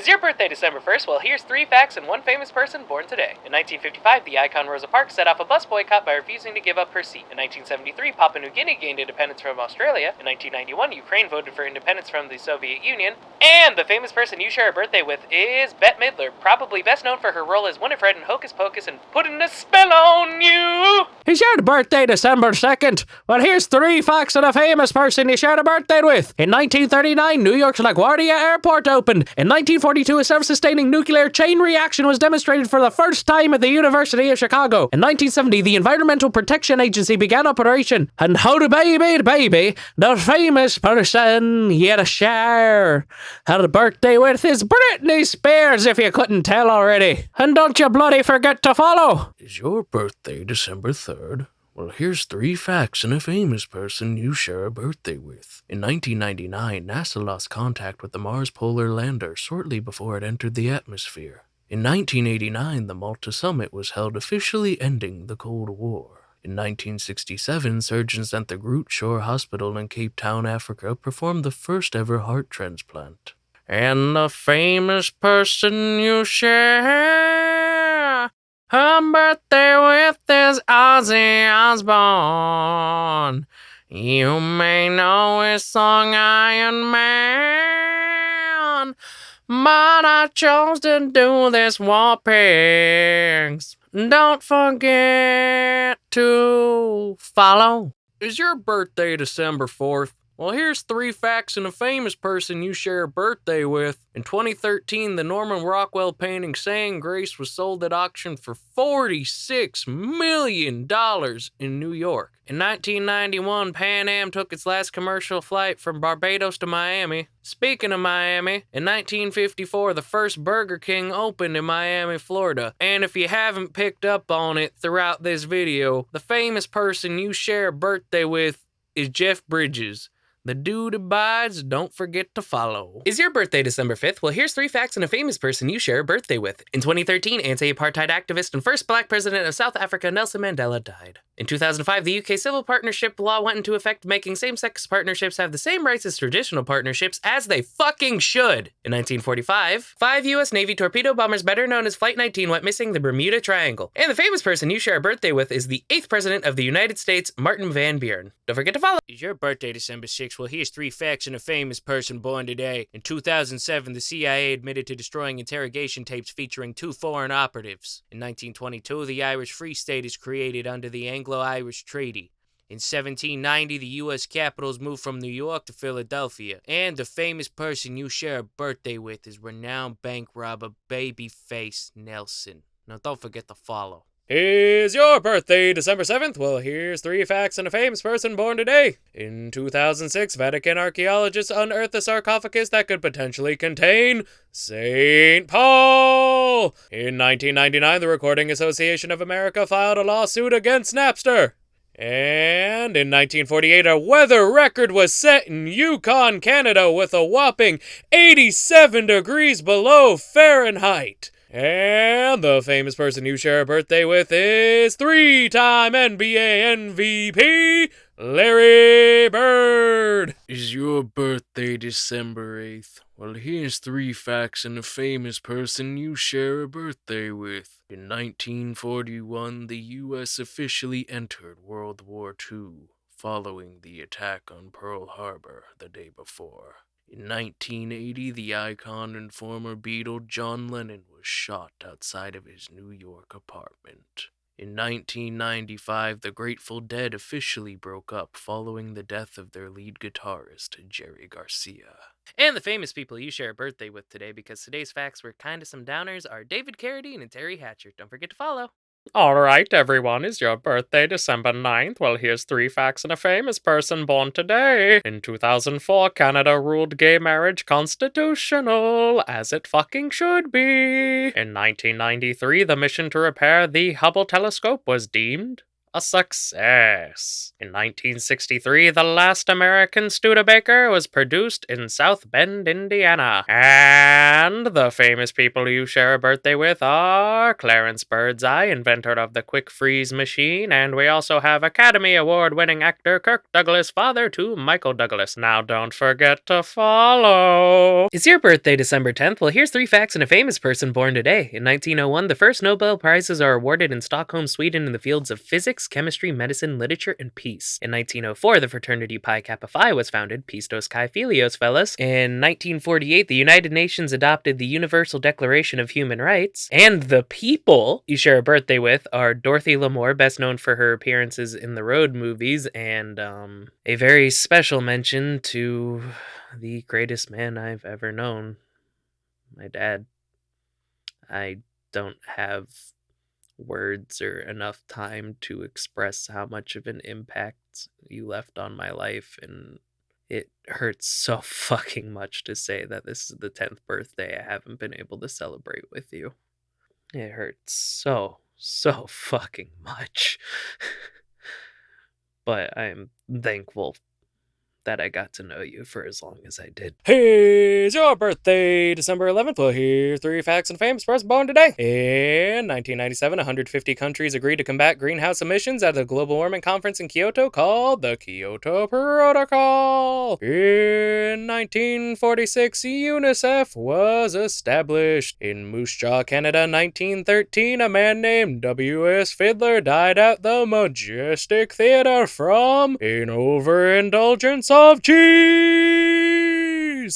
Is your birthday December 1st? Well, here's 3 facts and 1 famous person born today. In 1955, the icon Rosa Parks set off a bus boycott by refusing to give up her seat. In 1973, Papua New Guinea gained independence from Australia. In 1991, Ukraine voted for independence from the Soviet Union. And the famous person you share a birthday with is Bette Midler, probably best known for her role as Winifred in Hocus Pocus and Putting a Spell on You! Is your birthday December 2nd? Well, here's 3 facts on a famous person you shared a birthday with. In 1939, New York's LaGuardia Airport opened. In 1942, a self-sustaining nuclear chain reaction was demonstrated for the first time at the University of Chicago. In 1970, the Environmental Protection Agency began operation. And howdy baby, the famous person you share had a birthday with is Britney Spears, if you couldn't tell already. And don't you bloody forget to follow. Is your birthday December 3rd? Well, here's 3 facts on a famous person you share a birthday with. In 1999, NASA lost contact with the Mars polar lander shortly before it entered the atmosphere. In 1989, the Malta Summit was held, officially ending the Cold War. In 1967, surgeons at the Groot Shore Hospital in Cape Town, Africa, performed the first ever heart transplant. And the famous person you share her birthday with is Ozzy Osbourne. You may know his song Iron Man, but I chose to do this War Pigs. Don't forget to follow. Is your birthday December 4th? Well, here's 3 facts on a famous person you share a birthday with. In 2013, the Norman Rockwell painting Saying Grace was sold at auction for $46 million in New York. In 1991, Pan Am took its last commercial flight from Barbados to Miami. Speaking of Miami, in 1954, the first Burger King opened in Miami, Florida. And if you haven't picked up on it throughout this video, the famous person you share a birthday with is Jeff Bridges. The dude abides, don't forget to follow. Is your birthday December 5th? Well, here's 3 facts on a famous person you share a birthday with. In 2013, anti-apartheid activist and first black president of South Africa, Nelson Mandela, died. In 2005, the UK civil partnership law went into effect, making same-sex partnerships have the same rights as traditional partnerships, as they fucking should. In 1945, 5 U.S. Navy torpedo bombers, better known as Flight 19, went missing the Bermuda Triangle. And the famous person you share a birthday with is the 8th president of the United States, Martin Van Buren. Don't forget to follow. Is your birthday December 6th? Well, here's 3 facts on a famous person born today. In 2007, the CIA admitted to destroying interrogation tapes featuring 2 foreign operatives. In 1922, the Irish Free State is created under the Anglo-Irish Treaty. In 1790, the U.S. Capitals moved from New York to Philadelphia. And the famous person you share a birthday with is renowned bank robber Babyface Nelson. Now don't forget to follow. Is your birthday December 7th? Well, here's 3 facts on a famous person born today. In 2006, Vatican archaeologists unearthed a sarcophagus that could potentially contain St. Paul. In 1999, the Recording Association of America filed a lawsuit against Napster. And in 1948, a weather record was set in Yukon, Canada with a whopping 87 degrees below Fahrenheit. And the famous person you share a birthday with is 3-time NBA MVP, Larry Bird. Is your birthday December 8th? Well, here's 3 facts on a famous person you share a birthday with. In 1941, the U.S. officially entered World War II, following the attack on Pearl Harbor the day before. In 1980, the icon and former Beatle John Lennon was shot outside of his New York apartment. In 1995, the Grateful Dead officially broke up following the death of their lead guitarist, Jerry Garcia. And the famous people you share a birthday with today, because today's facts were kinda some downers, are David Carradine and Terry Hatcher. Don't forget to follow. Alright, everyone, is your birthday December 9th? Well, here's 3 facts on a famous person born today. In 2004, Canada ruled gay marriage constitutional, as it fucking should be. In 1993, the mission to repair the Hubble telescope was deemed a success. In 1963, the last American Studebaker was produced in South Bend, Indiana. And the famous people you share a birthday with are Clarence Birdseye, inventor of the quick freeze machine, and we also have Academy Award-winning actor Kirk Douglas, father to Michael Douglas. Now don't forget to follow. Is your birthday December 10th? Well, here's 3 facts on a famous person born today. In 1901, the first Nobel Prizes are awarded in Stockholm, Sweden in the fields of physics, chemistry, medicine, literature, and peace. In 1904, the fraternity Pi Kappa Phi was founded, Pistos Chi Filios, fellas. In 1948, the United Nations adopted the Universal Declaration of Human Rights. And the people you share a birthday with are Dorothy Lamour, best known for her appearances in the Road movies, and a very special mention to the greatest man I've ever known, my dad. I don't have words or enough time to express how much of an impact you left on my life, and it hurts so fucking much to say that this is the 10th birthday I haven't been able to celebrate with you. It hurts so fucking much. But I'm thankful that I got to know you for as long as I did. Hey, it's your birthday, December 11th. Well, here's 3 facts on a famous person born today. In 1997, 150 countries agreed to combat greenhouse emissions at a global warming conference in Kyoto called the Kyoto Protocol. In 1946, UNICEF was established. In Moose Jaw, Canada, 1913, a man named W.S. Fiddler died at the Majestic Theatre from an overindulgence of cheese.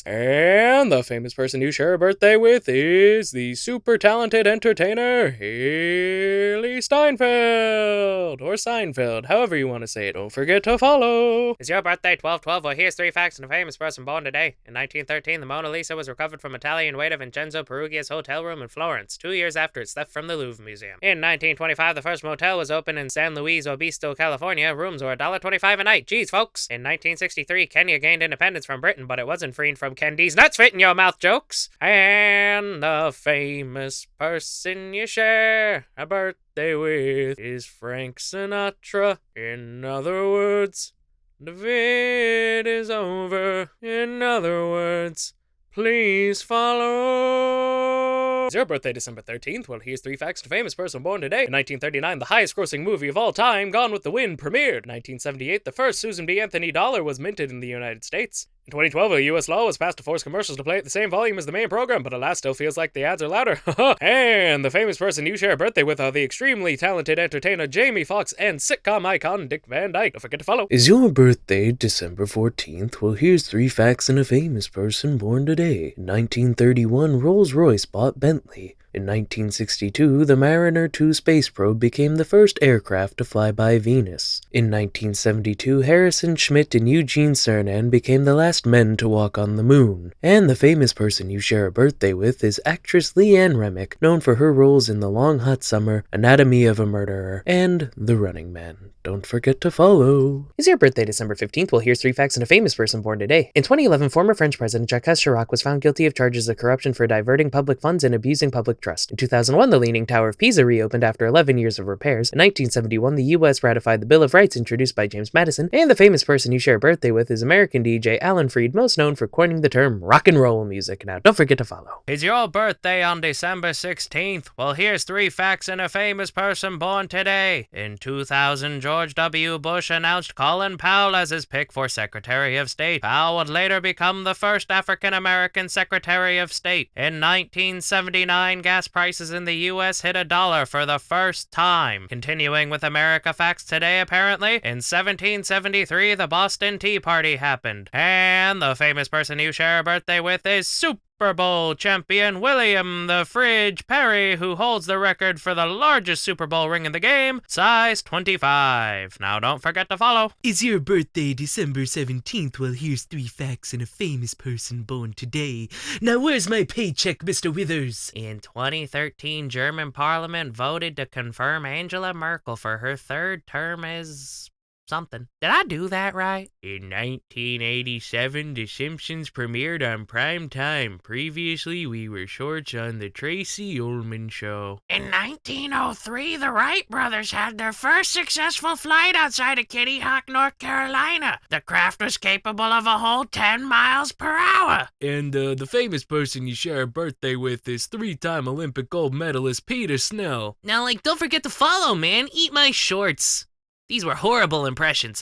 And the famous person you share a birthday with is the super talented entertainer Haley Steinfeld, or Seinfeld, however you want to say it. Don't forget to follow. Is your birthday 12/12? Well, here's 3 facts on a famous person born today. In 1913, the Mona Lisa was recovered from Italian waiter Vincenzo Perugia's hotel room in Florence, 2 years after it's left from the Louvre Museum. In 1925, the first motel was opened in San Luis Obispo, California. Rooms were $1.25 a night. Jeez, folks. In 1963, Kenya gained independence from Britain, but it wasn't freed from Candy's nuts fit in your mouth jokes. And the famous person you share a birthday with is Frank Sinatra. In other words, the vid is over. In other words, please follow. It's your birthday, December 13th. Well, here's 3 facts on a famous person born today. In 1939, the highest-grossing movie of all time, Gone with the Wind, premiered. In 1978, the first Susan B. Anthony dollar was minted in the United States. In 2012, a U.S. law was passed to force commercials to play at the same volume as the main program, but alas, still feels like the ads are louder. And the famous person you share a birthday with are the extremely talented entertainer Jamie Foxx and sitcom icon Dick Van Dyke. Don't forget to follow. Is your birthday December 14th? Well, here's 3 facts on a famous person born today. In 1931, Rolls-Royce bought Bentley. In 1962, the Mariner 2 space probe became the first aircraft to fly by Venus. In 1972, Harrison Schmitt and Eugene Cernan became the last men to walk on the moon. And the famous person you share a birthday with is actress Leanne Remick, known for her roles in The Long Hot Summer, Anatomy of a Murderer, and The Running Man. Don't forget to follow. Is your birthday December 15th? Well, here's 3 facts on a famous person born today. In 2011, former French President Jacques Chirac was found guilty of charges of corruption for diverting public funds and abusing public trust. In 2001, the Leaning Tower of Pisa reopened after 11 years of repairs. In 1971, the U.S. ratified the Bill of Rights introduced by James Madison. And the famous person you share a birthday with is American DJ Alan Freed, most known for coining the term rock and roll music. Now, don't forget to follow. Is your birthday on December 16th? Well, here's 3 facts on a famous person born today. In 2000, George W. Bush announced Colin Powell as his pick for Secretary of State. Powell would later become the first African-American Secretary of State. In 1979, gas prices in the U.S. hit $1 for the first time. Continuing with America Facts today, apparently, in 1773, the Boston Tea Party happened. And the famous person you share a birthday with is Super Bowl champion William the Fridge Perry, who holds the record for the largest Super Bowl ring in the game, size 25. Now don't forget to follow. Is your birthday December 17th? Well, here's 3 facts on a famous person born today. Now where's my paycheck, Mr. Withers? In 2013, German parliament voted to confirm Angela Merkel for her 3rd term as something. Did I do that right? In 1987, The Simpsons premiered on prime time. Previously, we were shorts on The Tracy Ullman Show. In 1903, the Wright brothers had their first successful flight outside of Kitty Hawk, North Carolina. The craft was capable of a whole 10 miles per hour. And the famous person you share a birthday with is 3-time Olympic gold medalist Peter Snell. Now, don't forget to follow, man. Eat my shorts. These were horrible impressions.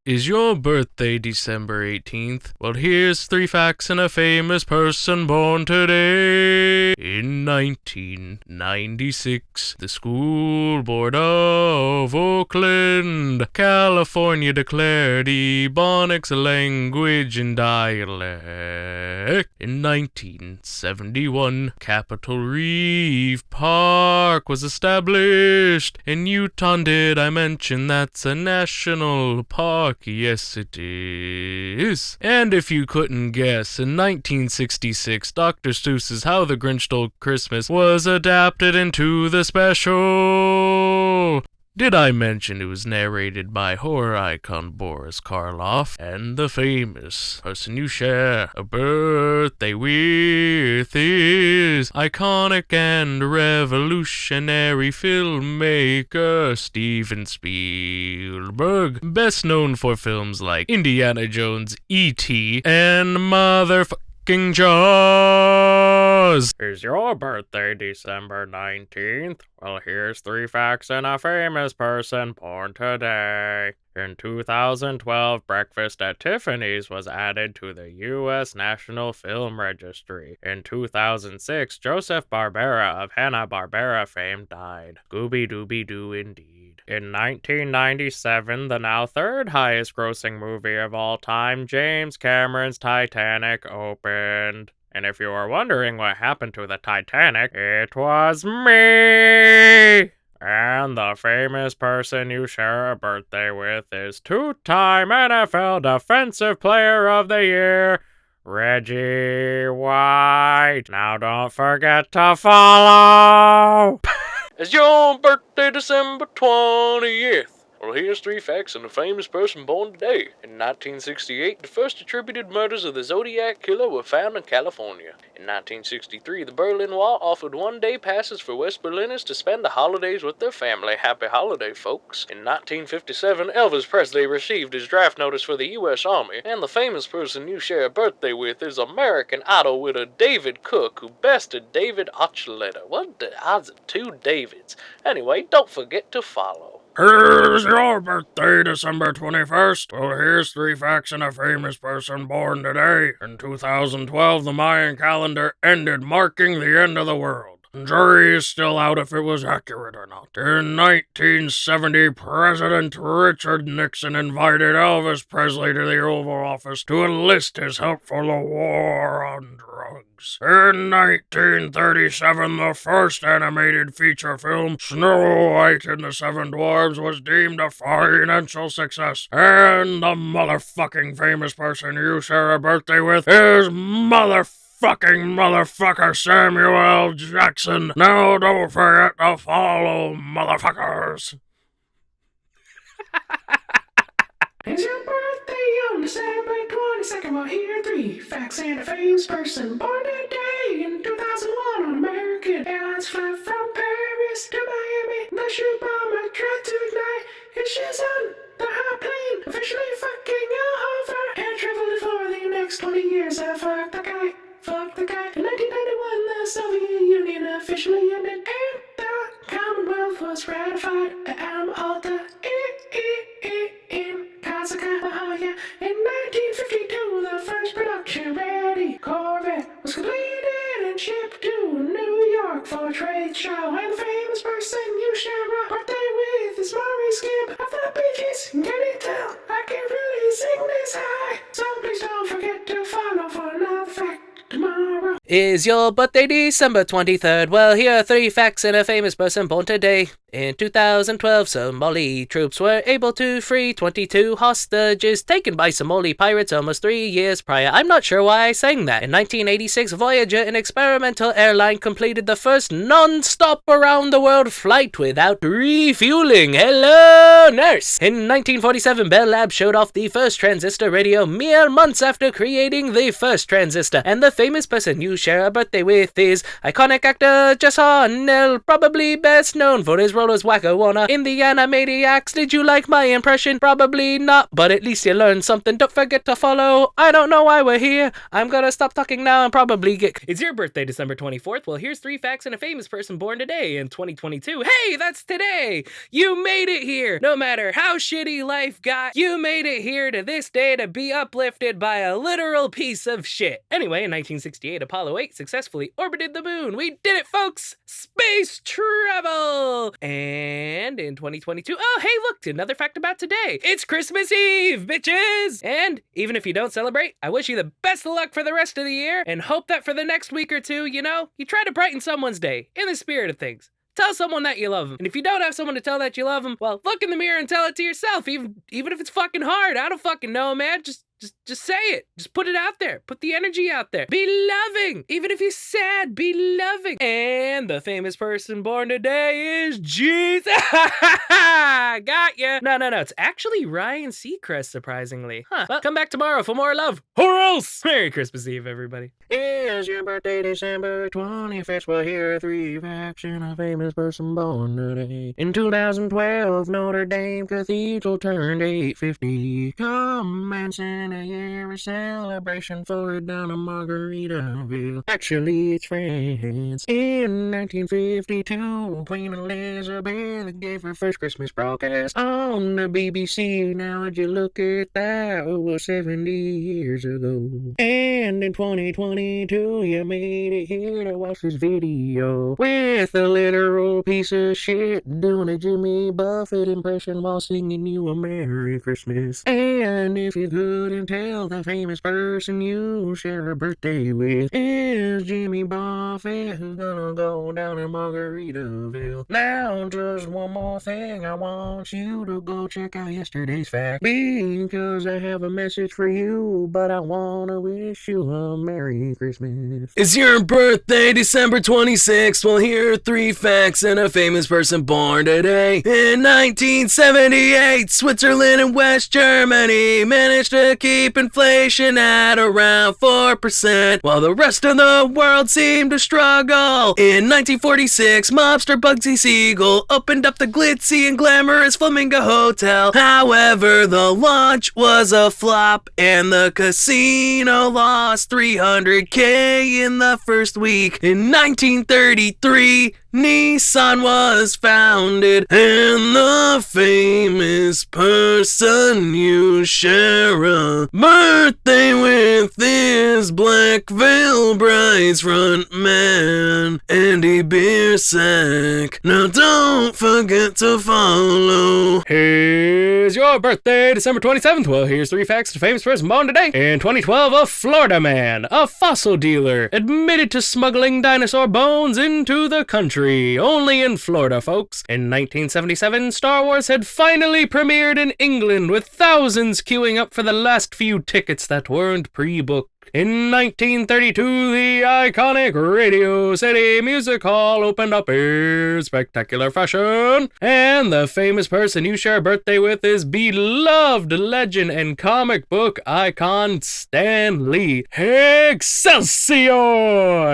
Is your birthday December 18th? Well, here's 3 facts on a famous person born today. In 1996, the School Board of Oakland, California declared Ebonics a language and dialect. In 1971, Capitol Reef Park was established. In Utah, did I mention that's a national park? Yes, it is. And if you couldn't guess, in 1966, Dr. Seuss's How the Grinch Stole Christmas was adapted into the special. Did I mention it was narrated by horror icon Boris Karloff and the famous person you share a birthday with is iconic and revolutionary filmmaker Steven Spielberg, best known for films like Indiana Jones, E.T., and motherfucking Jaws. Is your birthday December 19th? Well, here's 3 facts on a famous person born today. In 2012, Breakfast at Tiffany's was added to the U.S. National Film Registry. In 2006, Joseph Barbera of Hanna-Barbera fame died. Scooby-Dooby-Doo indeed. In 1997, the now 3rd highest grossing movie of all time, James Cameron's Titanic, opened. And if you are wondering what happened to the Titanic, it was me! And the famous person you share a birthday with is 2-time NFL Defensive Player of the Year, Reggie White. Now don't forget to follow! Is your birthday December 20th? Well, here's 3 facts on a famous person born today. In 1968, the first attributed murders of the Zodiac Killer were found in California. In 1963, the Berlin Wall offered 1-day passes for West Berliners to spend the holidays with their family. Happy holiday, folks. In 1957, Elvis Presley received his draft notice for the U.S. Army. And the famous person you share a birthday with is American Idol winner David Cook, who bested David Archuleta. What the odds of 2 Davids? Anyway, don't forget to follow. Here's your birthday, December 21st. Well, here's 3 facts on a famous person born today. In 2012, the Mayan calendar ended, marking the end of the world. Jury is still out if it was accurate or not. In 1970, President Richard Nixon invited Elvis Presley to the Oval Office to enlist his help for the war on drugs. In 1937, the first animated feature film, Snow White and the 7 Dwarfs, was deemed a financial success. And the motherfucking famous person you share a birthday with is motherfucker Samuel Jackson. Now don't forget to follow, motherfuckers. It's your birthday on December 22nd. Well, here are 3 facts and a famous person born today. In 2001, on American Airlines flight from Paris to Miami, the shoe bomber tried to ignite his shoes on the hot plane, officially fucking over, and traveled for the next 20 years. Fuck the guy. Fuck the guy. In 1991, the Soviet Union officially ended, and the Commonwealth was ratified. Alta in Kazakh. Oh yeah. In 1952, the first production-ready Corvette was completed and shipped to New York for a trade show. And the famous person you share a birthday with is Maury Skip of the Bee Gees. Can you tell I can't really sing this high? So please don't forget to follow for another fact tomorrow. Is your birthday December 23rd? Well, here are 3 facts on a famous person born today. In 2012, Somali troops were able to free 22 hostages taken by Somali pirates almost 3 years prior. I'm not sure why I sang that. In 1986, Voyager, an experimental airline, completed the first non-stop around-the-world flight without refueling. Hello, nurse! In 1947, Bell Labs showed off the first transistor radio mere months after creating the first transistor. And the famous person you share a birthday with is iconic actor Jess Harnell, probably best known for his role as Wacko Warner in the Animaniacs. Did you like my impression? Probably not, but at least you learned something. Don't forget to follow. I don't know why we're here. I'm gonna stop talking now and probably get... It's your birthday, December 24th. Well, here's 3 facts on a famous person born today in 2022. Hey, that's today! You made it here! No matter how shitty life got, you made it here to this day to be uplifted by a literal piece of shit. Anyway, in 1968, Apollo 8 successfully orbited the moon. We did it, folks! Space travel! And in 2022, oh, hey, look, another fact about today. It's Christmas Eve, bitches! And even if you don't celebrate, I wish you the best of luck for the rest of the year and hope that for the next week or two, you try to brighten someone's day in the spirit of things. Tell someone that you love them. And if you don't have someone to tell that you love them, well, look in the mirror and tell it to yourself, even if it's fucking hard. I don't fucking know, man. Just say it. Just put it out there. Put the energy out there. Be loving. Even if you're sad, be loving. And the famous person born today is Jesus. Got ya. No. It's actually Ryan Seacrest, surprisingly. Huh. Well, come back tomorrow for more love. Or else. Merry Christmas Eve, everybody. It's your birthday, December 25th. Well, here are 3 facts on a famous person born today. In 2012, Notre Dame Cathedral turned 850. Commencing a year of celebration for it down in Margaritaville. Actually, it's France. In 1952, Queen Elizabeth gave her first Christmas broadcast on the BBC. Now, would you look at that? It was 70 years ago. And in 2022, you made it here to watch this video with a literal piece of shit doing a Jimmy Buffett impression while singing you a Merry Christmas. And if you couldn't tell, the famous person you share a birthday with is Jimmy Buffett, who's gonna go down in Margaritaville. Now, just one more thing, I want you to go check out yesterday's fact, because I have a message for you, but I wanna wish you a Merry Christmas. It's your birthday, December 26th. Well, here are 3 facts on a famous person born today. In 1978, Switzerland and West Germany managed to keep inflation at around 4%, while the rest of the world seemed to struggle. In 1946, mobster Bugsy Siegel opened up the glitzy and glamorous Flamingo Hotel. However, the launch was a flop, and the casino lost $300K in the first week. In 1933, Nissan was founded, and the famous person you share a birthday with is Black Veil Bride's frontman, Andy Biersack. Now don't forget to follow. Here's your birthday, December 27th. Well, here's 3 facts to famous person born today. In 2012, a Florida man, a fossil dealer, admitted to smuggling dinosaur bones into the country. Only in Florida, folks. In 1977, Star Wars had finally premiered in England, with thousands queuing up for the last few tickets that weren't pre-booked. In 1932, the iconic Radio City Music Hall opened up in spectacular fashion. And the famous person you share a birthday with is beloved legend and comic book icon Stan Lee. Excelsior!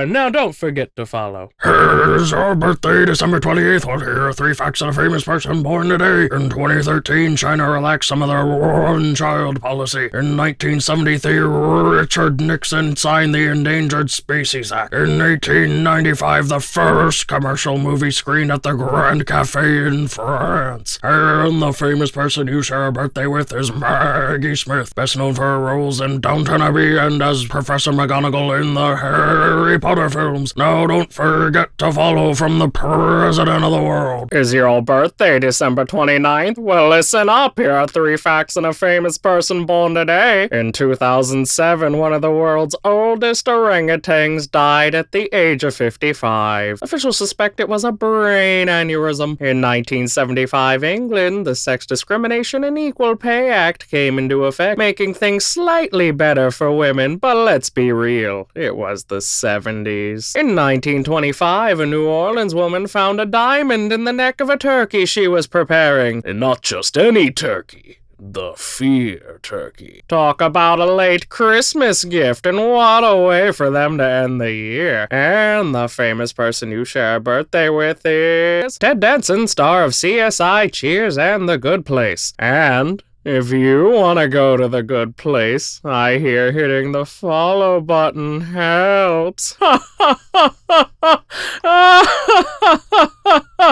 Now don't forget to follow. Here's your birthday, December 28th. Well, here are 3 facts on a famous person born today. In 2013, China relaxed some of their one-child policy. In 1973, Richard Nixon signed the Endangered Species Act. In 1895, the first commercial movie screened at the Grand Cafe in France. And the famous person you share a birthday with is Maggie Smith, best known for her roles in Downton Abbey and as Professor McGonagall in the Harry Potter films. Now don't forget to follow from the President of the World. Is your birthday December 29th? Well, listen up. Here are 3 facts on a famous person born today. In 2007, one of the world's oldest orangutans died at the age of 55. Officials suspect it was a brain aneurysm. In 1975 England, the Sex Discrimination and Equal Pay Act came into effect, making things slightly better for women, but let's be real, it was the 70s. In 1925, a New Orleans woman found a diamond in the neck of a turkey she was preparing. And not just any turkey. The fear turkey. Talk about a late Christmas gift, and what a way for them to end the year. And the famous person you share a birthday with is Ted Danson, star of CSI, Cheers, and The Good Place. And if you want to go to The Good Place, I hear hitting the follow button helps.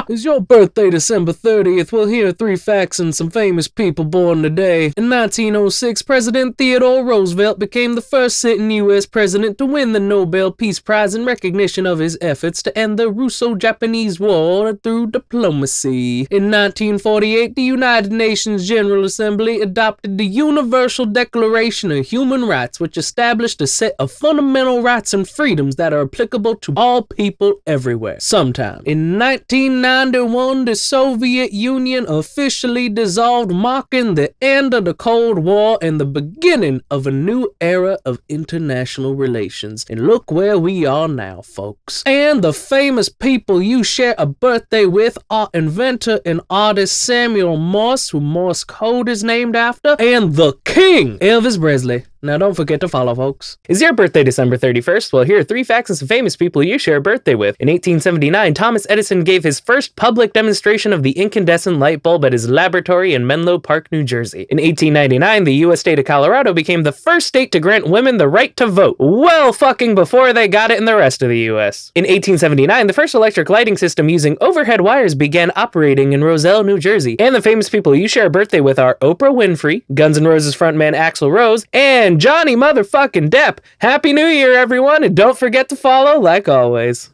Is your birthday December 30th? Well, here are 3 facts and some famous people born today. In 1906, President Theodore Roosevelt became the first sitting U.S. president to win the Nobel Peace Prize in recognition of his efforts to end the Russo-Japanese War through diplomacy. In 1948, the United Nations General Assembly adopted the Universal Declaration of Human Rights, which established a set of fundamental rights and freedoms that are applicable to all people everywhere, sometime. In 1991, the Soviet Union officially dissolved, marking the end of the Cold War and the beginning of a new era of international relations. And look where we are now, folks. And the famous people you share a birthday with are inventor and artist Samuel Morse, who Morse code is named after, and the King, Elvis Presley. Now don't forget to follow, folks. Is your birthday December 31st? Well, here are 3 facts and some famous people you share a birthday with. In 1879, Thomas Edison gave his first public demonstration of the incandescent light bulb at his laboratory in Menlo Park, New Jersey. In 1899, the U.S. state of Colorado became the first state to grant women the right to vote. Well fucking before they got it in the rest of the U.S. In 1879, the first electric lighting system using overhead wires began operating in Roselle, New Jersey. And the famous people you share a birthday with are Oprah Winfrey, Guns N' Roses frontman Axl Rose, and Johnny motherfucking Depp. Happy New Year, everyone, and don't forget to follow like always.